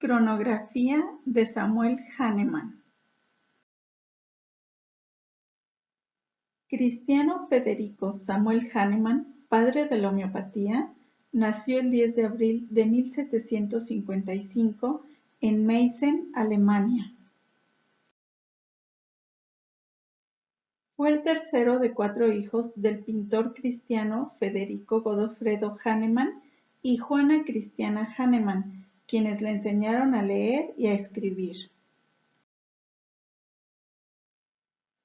Cronografía de Samuel Hahnemann. Cristiano Federico Samuel Hahnemann, padre de la homeopatía, nació el 10 de abril de 1755 en Meissen, Alemania. Fue el tercero de 4 hijos del pintor cristiano Federico Godofredo Hahnemann y Juana Cristiana Hahnemann, quienes le enseñaron a leer y a escribir.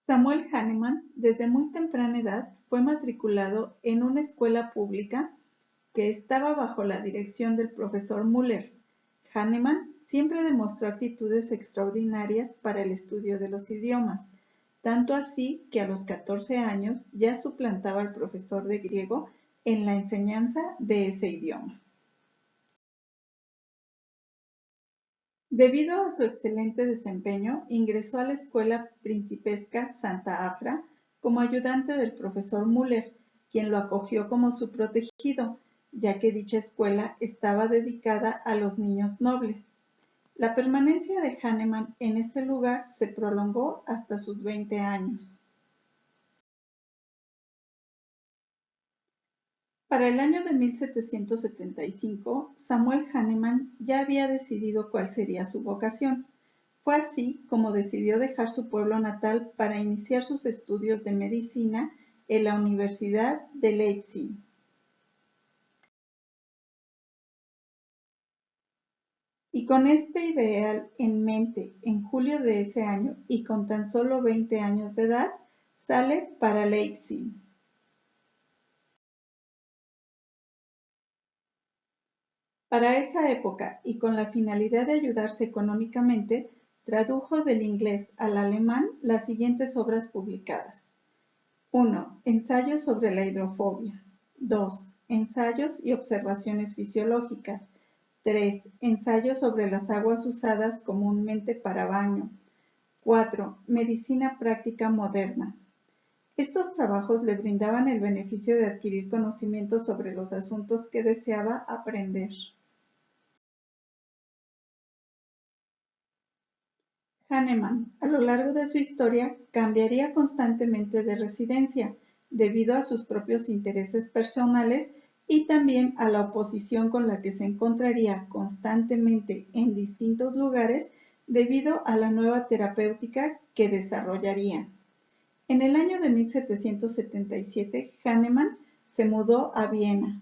Samuel Hahnemann, desde muy temprana edad, fue matriculado en una escuela pública que estaba bajo la dirección del profesor Müller. Hahnemann siempre demostró aptitudes extraordinarias para el estudio de los idiomas, tanto así que a los 14 años ya suplantaba al profesor de griego en la enseñanza de ese idioma. Debido a su excelente desempeño, ingresó a la Escuela Principesca Santa Afra como ayudante del profesor Müller, quien lo acogió como su protegido, ya que dicha escuela estaba dedicada a los niños nobles. La permanencia de Hahnemann en ese lugar se prolongó hasta sus 20 años. Para el año de 1775, Samuel Hahnemann ya había decidido cuál sería su vocación. Fue así como decidió dejar su pueblo natal para iniciar sus estudios de medicina en la Universidad de Leipzig. Y con este ideal en mente, en julio de ese año y con tan solo 20 años de edad, sale para Leipzig. Para esa época, y con la finalidad de ayudarse económicamente, tradujo del inglés al alemán las siguientes obras publicadas. 1. Ensayos sobre la hidrofobia. 2. Ensayos y observaciones fisiológicas. 3. Ensayos sobre las aguas usadas comúnmente para baño. 4. Medicina práctica moderna. Estos trabajos le brindaban el beneficio de adquirir conocimientos sobre los asuntos que deseaba aprender. Hahnemann, a lo largo de su historia, cambiaría constantemente de residencia, debido a sus propios intereses personales y también a la oposición con la que se encontraría constantemente en distintos lugares debido a la nueva terapéutica que desarrollaría. En el año de 1777, Hahnemann se mudó a Viena.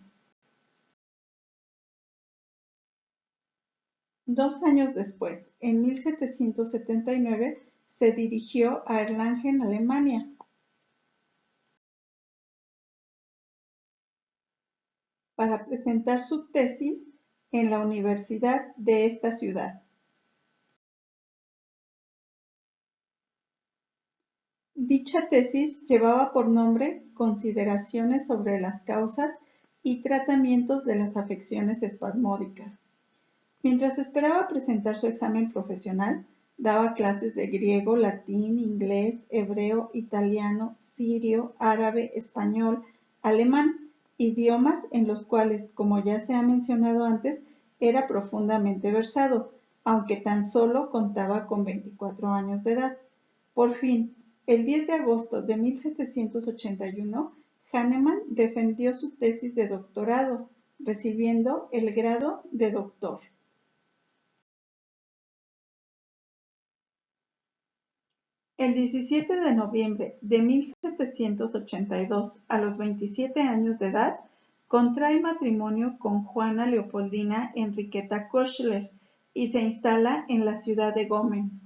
2 años después, en 1779, se dirigió a Erlangen, Alemania. Para presentar su tesis en la universidad de esta ciudad. Dicha tesis llevaba por nombre Consideraciones sobre las causas y tratamientos de las afecciones espasmódicas. Mientras esperaba presentar su examen profesional, daba clases de griego, latín, inglés, hebreo, italiano, sirio, árabe, español, alemán, idiomas en los cuales, como ya se ha mencionado antes, era profundamente versado, aunque tan solo contaba con 24 años de edad. Por fin, el 10 de agosto de 1781, Hahnemann defendió su tesis de doctorado, recibiendo el grado de doctor. El 17 de noviembre de 1782, a los 27 años de edad, contrae matrimonio con Juana Leopoldina Enriqueta Koechler y se instala en la ciudad de Gomen.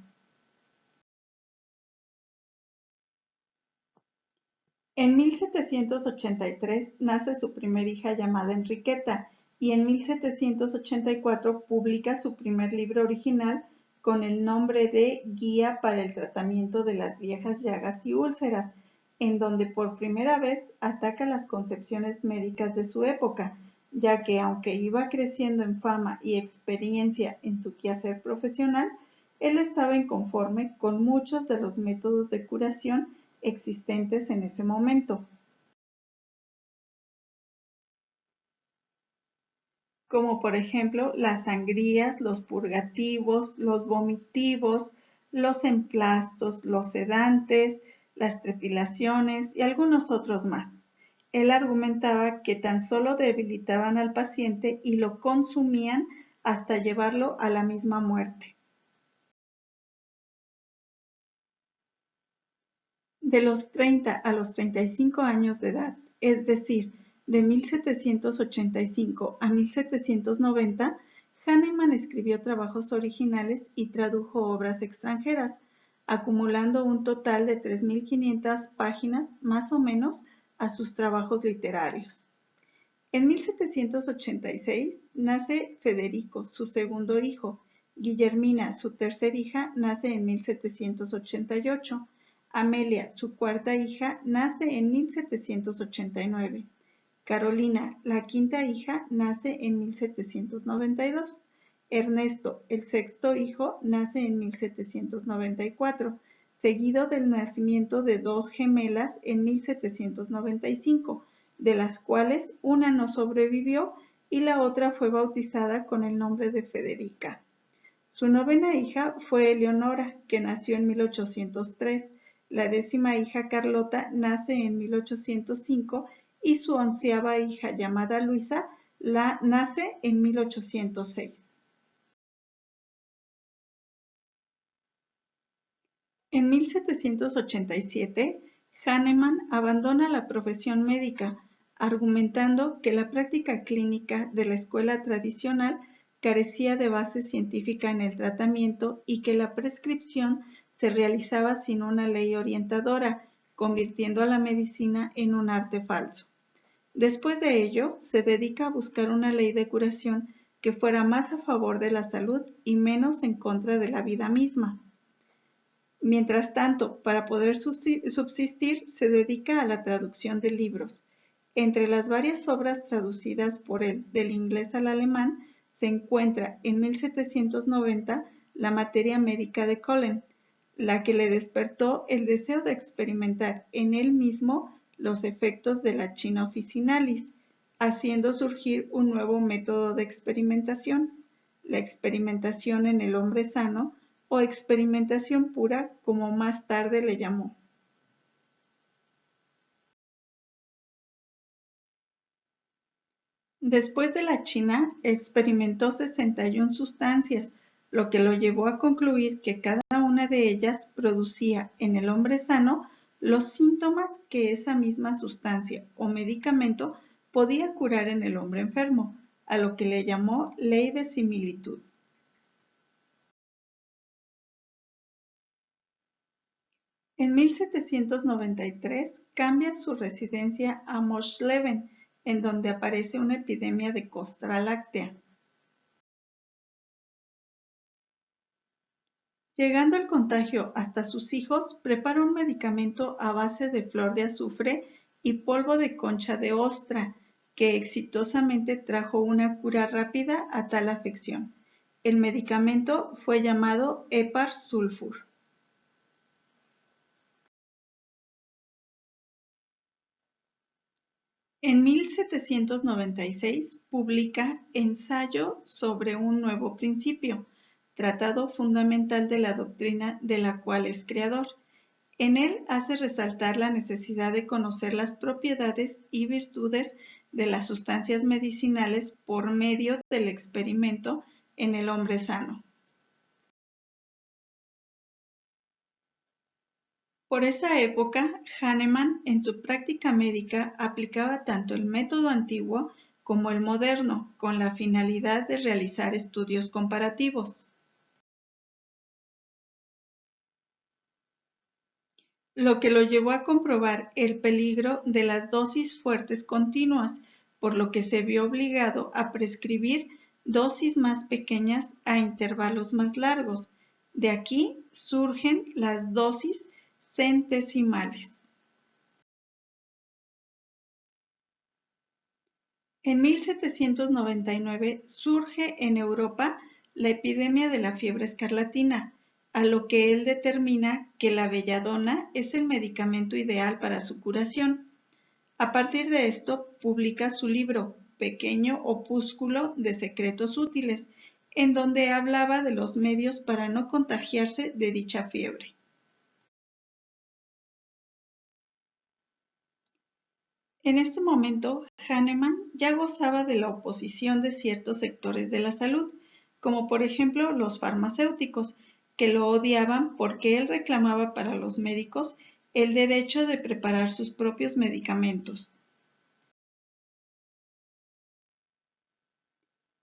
En 1783 nace su primer hija llamada Enriqueta y en 1784 publica su primer libro original con el nombre de Guía para el tratamiento de las viejas llagas y úlceras, en donde por primera vez ataca las concepciones médicas de su época, ya que aunque iba creciendo en fama y experiencia en su quehacer profesional, él estaba inconforme con muchos de los métodos de curación existentes en ese momento. como por ejemplo las sangrías, los purgativos, los vomitivos, los emplastos, los sedantes, las trepilaciones y algunos otros más. Él argumentaba que tan solo debilitaban al paciente y lo consumían hasta llevarlo a la misma muerte. De los 30 a los 35 años de edad, es decir, de 1785 a 1790, Hahnemann escribió trabajos originales y tradujo obras extranjeras, acumulando un total de 3.500 páginas más o menos a sus trabajos literarios. En 1786 nace Federico, su segundo hijo. Guillermina, su tercera hija, nace en 1788. Amelia, su cuarta hija, nace en 1789. Carolina, la quinta hija, nace en 1792. Ernesto, el sexto hijo, nace en 1794, seguido del nacimiento de dos gemelas en 1795, de las cuales una no sobrevivió y la otra fue bautizada con el nombre de Federica. Su novena hija fue Eleonora, que nació en 1803. La décima hija Carlota nace en 1805 y su onceava hija llamada Luisa nace en 1806. En 1787, Hahnemann abandona la profesión médica, argumentando que la práctica clínica de la escuela tradicional carecía de base científica en el tratamiento y que la prescripción se realizaba sin una ley orientadora, convirtiendo a la medicina en un arte falso. Después de ello, se dedica a buscar una ley de curación que fuera más a favor de la salud y menos en contra de la vida misma. Mientras tanto, para poder subsistir, se dedica a la traducción de libros. Entre las varias obras traducidas por él del inglés al alemán, se encuentra en 1790 la materia médica de Collen, la que le despertó el deseo de experimentar en él mismo los efectos de la china officinalis, haciendo surgir un nuevo método de experimentación, la experimentación en el hombre sano, o experimentación pura, como más tarde le llamó. Después de la China, experimentó 61 sustancias, lo que lo llevó a concluir que cada una de ellas producía en el hombre sano los síntomas que esa misma sustancia o medicamento podía curar en el hombre enfermo, a lo que le llamó ley de similitud. En 1793 cambia su residencia a Mosleben, en donde aparece una epidemia de costra láctea. Llegando el contagio hasta sus hijos, prepara un medicamento a base de flor de azufre y polvo de concha de ostra, que exitosamente trajo una cura rápida a tal afección. El medicamento fue llamado Hepar sulfur. En 1796 publica Ensayo sobre un nuevo principio, tratado fundamental de la doctrina de la cual es creador. En él hace resaltar la necesidad de conocer las propiedades y virtudes de las sustancias medicinales por medio del experimento en el hombre sano. Por esa época, Hahnemann en su práctica médica aplicaba tanto el método antiguo como el moderno, con la finalidad de realizar estudios comparativos. Lo que lo llevó a comprobar el peligro de las dosis fuertes continuas, por lo que se vio obligado a prescribir dosis más pequeñas a intervalos más largos. De aquí surgen las dosis centesimales. En 1799 surge en Europa la epidemia de la fiebre escarlatina, a lo que él determina que la belladona es el medicamento ideal para su curación. A partir de esto, publica su libro pequeño opúsculo de secretos útiles, en donde hablaba de los medios para no contagiarse de dicha fiebre. En este momento, Hahnemann ya gozaba de la oposición de ciertos sectores de la salud, como por ejemplo los farmacéuticos, que lo odiaban porque él reclamaba para los médicos el derecho de preparar sus propios medicamentos.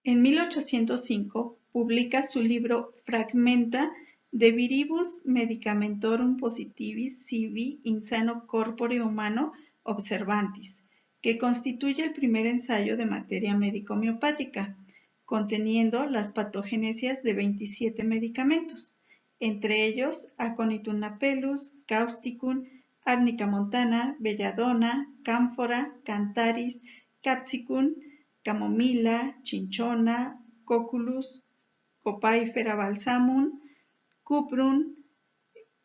En 1805 publica su libro Fragmenta de viribus medicamentorum positivis sibi insano corpore humano observantis, que constituye el primer ensayo de materia médico-homeopática, conteniendo las patogенesias de 27 medicamentos, entre ellos Aconitum-napellus, Causticum, Arnica montana, Belladonna, Cánfora, Cantaris, Capsicum, camomila, cinchona, Cocculus, Copaifera balsamum, Cuprum,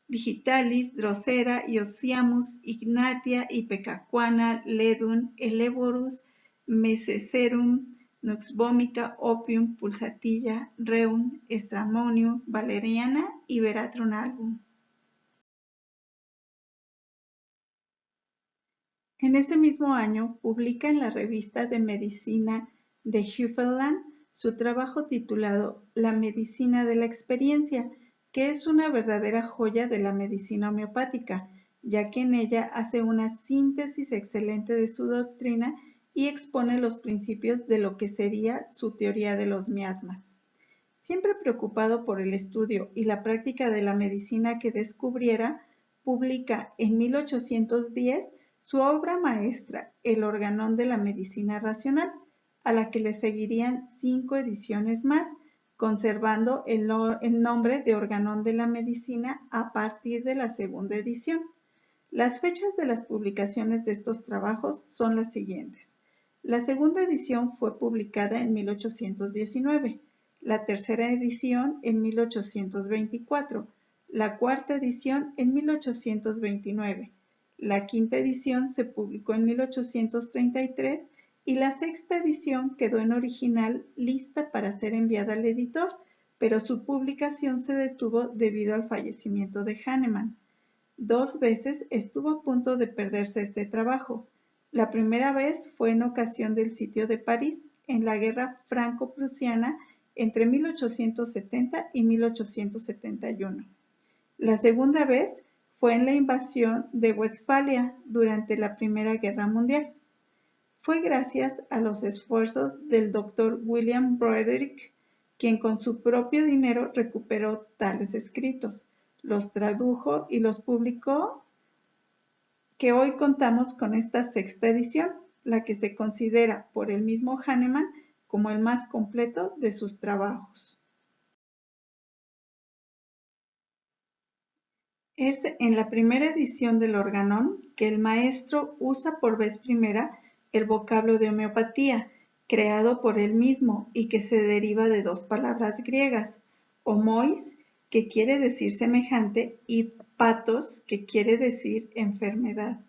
digitalis, Drosera, Iosiamus, Ignatia, Ipecacuana, Ledum, Elevorus, Mesecerum, Nux vomica, Opium, Pulsatilla, Reum, Stramonium, Valeriana y Veratrum album. En ese mismo año publica en la revista de medicina de Hufeland su trabajo titulado La medicina de la experiencia, que es una verdadera joya de la medicina homeopática, ya que en ella hace una síntesis excelente de su doctrina y expone los principios de lo que sería su teoría de los miasmas. Siempre preocupado por el estudio y la práctica de la medicina que descubriera, publica en 1810 su obra maestra, El organón de la medicina racional, a la que le seguirían 5 ediciones más, conservando el nombre de Organón de la Medicina a partir de la segunda edición. Las fechas de las publicaciones de estos trabajos son las siguientes. La segunda edición fue publicada en 1819, la tercera edición en 1824, la cuarta edición en 1829, la quinta edición se publicó en 1833 y la sexta edición quedó en original lista para ser enviada al editor, pero su publicación se detuvo debido al fallecimiento de Hahnemann. 2 veces estuvo a punto de perderse este trabajo. La primera vez fue en ocasión del sitio de París, en la guerra franco-prusiana entre 1870 y 1871. La segunda vez fue en la invasión de Westfalia durante la Primera Guerra Mundial. Fue gracias a los esfuerzos del Dr. William Broderick, quien con su propio dinero recuperó tales escritos, los tradujo y los publicó, que hoy contamos con esta sexta edición, la que se considera por el mismo Hahnemann como el más completo de sus trabajos. Es en la primera edición del Organón que el maestro usa por vez primera el vocablo de homeopatía, creado por él mismo y que se deriva de 2 palabras griegas, homois, que quiere decir semejante, y patos, que quiere decir enfermedad.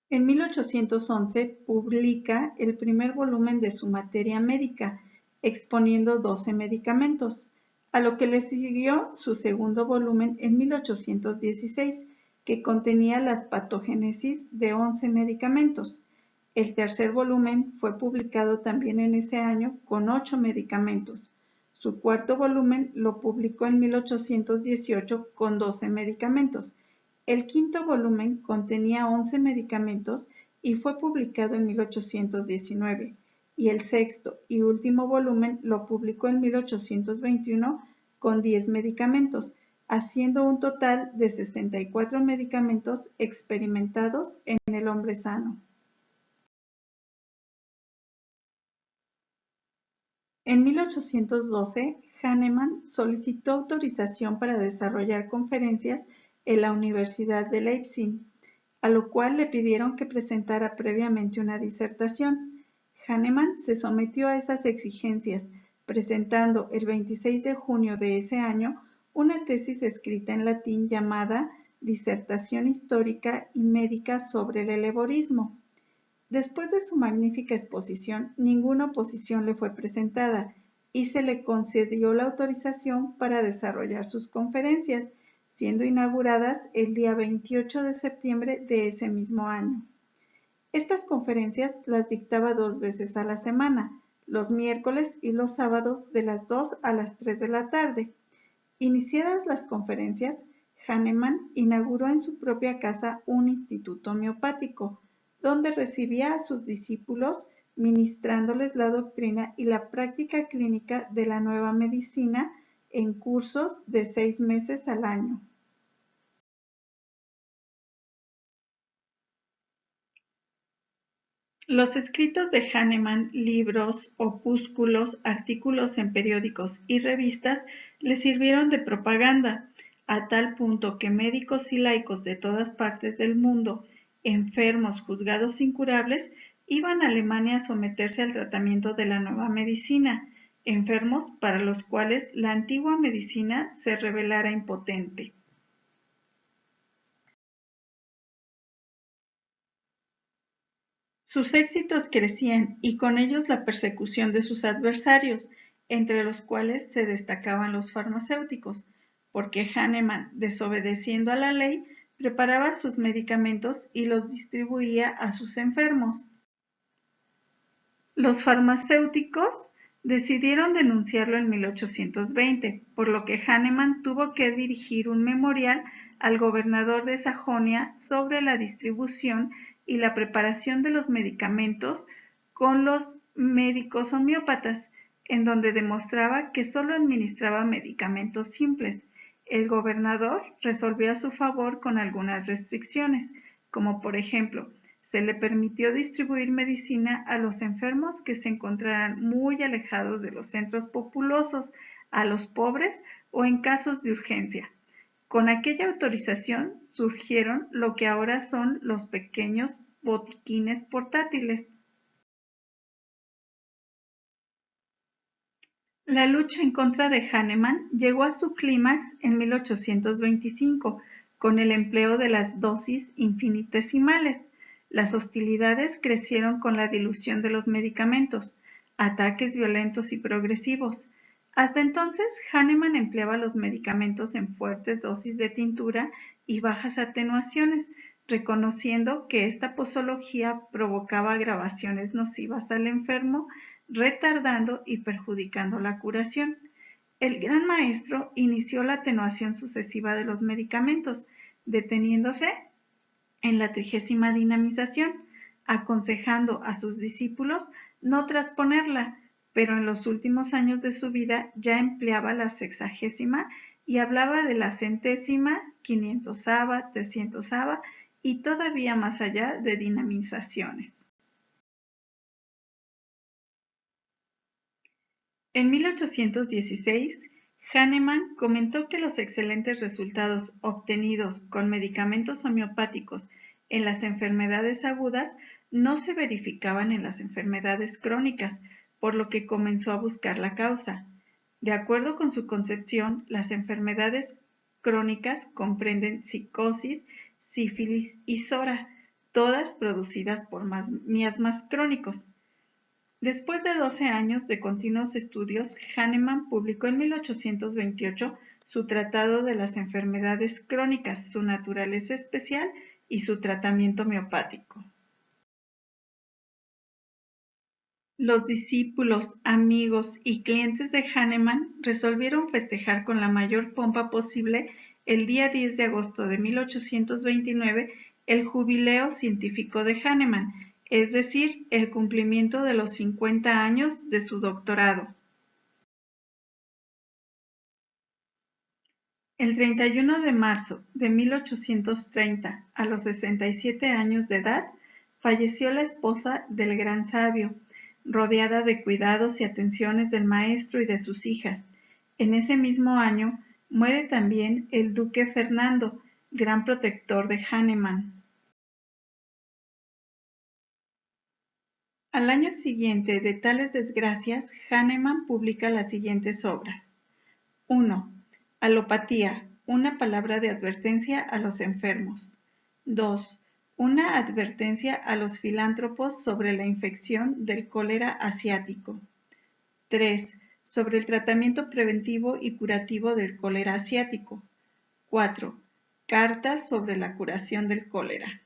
En 1811 publica el primer volumen de su materia médica, exponiendo 12 medicamentos, a lo que le siguió su segundo volumen en 1816, que contenía las patogénesis de 11 medicamentos. El tercer volumen fue publicado también en ese año con 8 medicamentos. Su cuarto volumen lo publicó en 1818 con 12 medicamentos. El quinto volumen contenía 11 medicamentos y fue publicado en 1819, y el sexto y último volumen lo publicó en 1821 con 10 medicamentos, haciendo un total de 64 medicamentos experimentados en el hombre sano. En 1812, Hahnemann solicitó autorización para desarrollar conferencias en la Universidad de Leipzig, a lo cual le pidieron que presentara previamente una disertación. Hahnemann se sometió a esas exigencias, presentando el 26 de junio de ese año una tesis escrita en latín llamada disertación histórica y médica sobre el helleborgismo. Después de su magnífica exposición, ninguna oposición le fue presentada y se le concedió la autorización para desarrollar sus conferencias, siendo inauguradas el día 28 de septiembre de ese mismo año. Estas conferencias las dictaba 2 veces a la semana, los miércoles y los sábados de las 2 a las 3 de la tarde. Iniciadas las conferencias, Hahnemann inauguró en su propia casa un instituto homeopático, donde recibía a sus discípulos ministrándoles la doctrina y la práctica clínica de la nueva medicina en cursos de 6 meses al año. Los escritos de Hahnemann, libros, opúsculos, artículos en periódicos y revistas le sirvieron de propaganda, a tal punto que médicos y laicos de todas partes del mundo, enfermos juzgados incurables, iban a Alemania a someterse al tratamiento de la nueva medicina, enfermos para los cuales la antigua medicina se revelara impotente. Sus éxitos crecían y con ellos la persecución de sus adversarios, entre los cuales se destacaban los farmacéuticos, porque Hahnemann, desobedeciendo a la ley, preparaba sus medicamentos y los distribuía a sus enfermos. Los farmacéuticos decidieron denunciarlo en 1820, por lo que Hahnemann tuvo que dirigir un memorial al gobernador de Sajonia sobre la distribución y la preparación de los medicamentos con los médicos homeópatas, en donde demostraba que solo administraba medicamentos simples. El gobernador resolvió a su favor con algunas restricciones, como por ejemplo, se le permitió distribuir medicina a los enfermos que se encontraran muy alejados de los centros populosos, a los pobres o en casos de urgencia. Con aquella autorización surgieron lo que ahora son los pequeños botiquines portátiles. La lucha en contra de Hahnemann llegó a su clímax en 1825, con el empleo de las dosis infinitesimales. Las hostilidades crecieron con la dilución de los medicamentos, ataques violentos y progresivos. Hasta entonces, Hahnemann empleaba los medicamentos en fuertes dosis de tintura y bajas atenuaciones, reconociendo que esta posología provocaba agravaciones nocivas al enfermo, retardando y perjudicando la curación. El gran maestro inició la atenuación sucesiva de los medicamentos, deteniéndose en la 30ª dinamización, aconsejando a sus discípulos no trasponerla, pero en los últimos años de su vida ya empleaba la 60ª y hablaba de la 100ª, 500ª, 300ª y todavía más allá de dinamizaciones. En 1816, Hahnemann comentó que los excelentes resultados obtenidos con medicamentos homeopáticos en las enfermedades agudas no se verificaban en las enfermedades crónicas, por lo que comenzó a buscar la causa. De acuerdo con su concepción, las enfermedades crónicas comprenden psicosis, sífilis y sora, todas producidas por miasmas crónicos. Después de 12 años de continuos estudios, Hahnemann publicó en 1828 su Tratado de las enfermedades crónicas, su naturaleza especial y su tratamiento homeopático. Los discípulos, amigos y clientes de Hahnemann resolvieron festejar con la mayor pompa posible el día 10 de agosto de 1829 el jubileo científico de Hahnemann, es decir, el cumplimiento de los 50 años de su doctorado. El 31 de marzo de 1830, a los 67 años de edad, falleció la esposa del gran sabio, rodeada de cuidados y atenciones del maestro y de sus hijas. En ese mismo año muere también el duque Fernando, gran protector de Hahnemann. Al año siguiente de tales desgracias, Hahnemann publica las siguientes obras. 1. Alopatía, Una palabra de advertencia a los enfermos. 2. Una advertencia a los filántropos sobre la infección del cólera asiático. 3. Sobre el tratamiento preventivo y curativo del cólera asiático. 4. Cartas sobre la curación del cólera.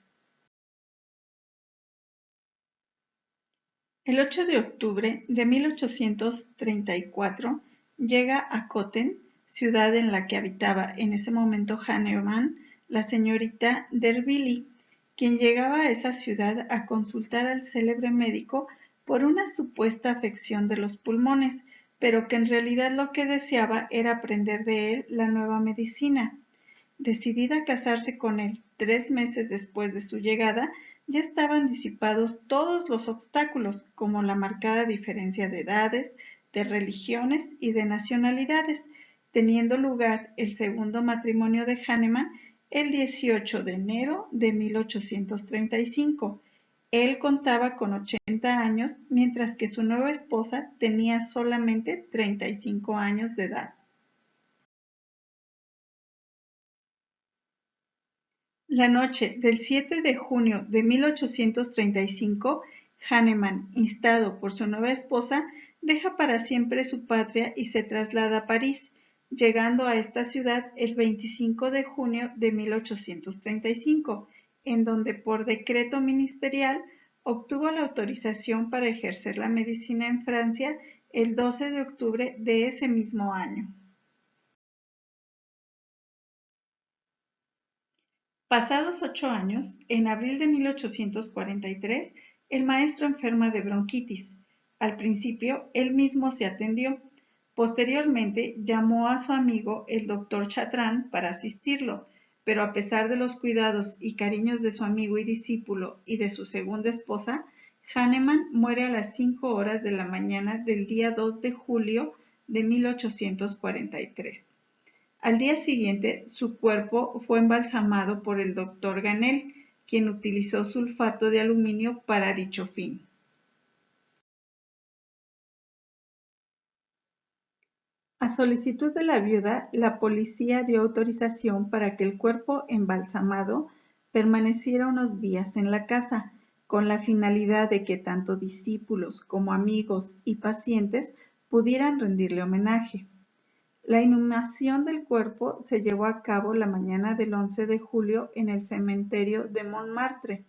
El 8 de octubre de 1834 llega a Kotten, ciudad en la que habitaba en ese momento Hahnemann, la señorita d'Hervily, quien llegaba a esa ciudad a consultar al célebre médico por una supuesta afección de los pulmones, pero que en realidad lo que deseaba era aprender de él la nueva medicina. Decidida a casarse con él 3 meses después de su llegada, ya estaban disipados todos los obstáculos, como la marcada diferencia de edades, de religiones y de nacionalidades, teniendo lugar el segundo matrimonio de Hahnemann el 18 de enero de 1835. Él contaba con 80 años, mientras que su nueva esposa tenía solamente 35 años de edad. La noche del 7 de junio de 1835, Hahnemann, instado por su nueva esposa, deja para siempre su patria y se traslada a París, llegando a esta ciudad el 25 de junio de 1835, en donde por decreto ministerial obtuvo la autorización para ejercer la medicina en Francia el 12 de octubre de ese mismo año. Pasados 8 años, en abril de 1843, el maestro enferma de bronquitis. Al principio, él mismo se atendió. Posteriormente, llamó a su amigo el doctor Chartrand para asistirlo, pero a pesar de los cuidados y cariños de su amigo y discípulo y de su segunda esposa, Hahnemann muere a las 5 horas de la mañana del día 2 de julio de 1843. Al día siguiente, su cuerpo fue embalsamado por el Dr. Ganel, quien utilizó sulfato de aluminio para dicho fin. A solicitud de la viuda, la policía dio autorización para que el cuerpo embalsamado permaneciera unos días en la casa, con la finalidad de que tanto discípulos como amigos y pacientes pudieran rendirle homenaje. La inhumación del cuerpo se llevó a cabo la mañana del 11 de julio en el cementerio de Montmartre.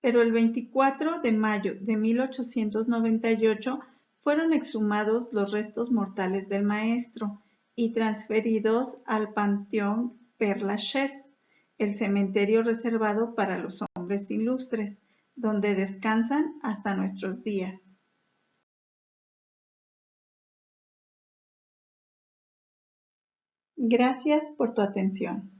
Pero el 24 de mayo de 1898 fueron exhumados los restos mortales del maestro y transferidos al Panteón Père-Lachaise, el cementerio reservado para los hombres ilustres, donde descansan hasta nuestros días. Gracias por tu atención.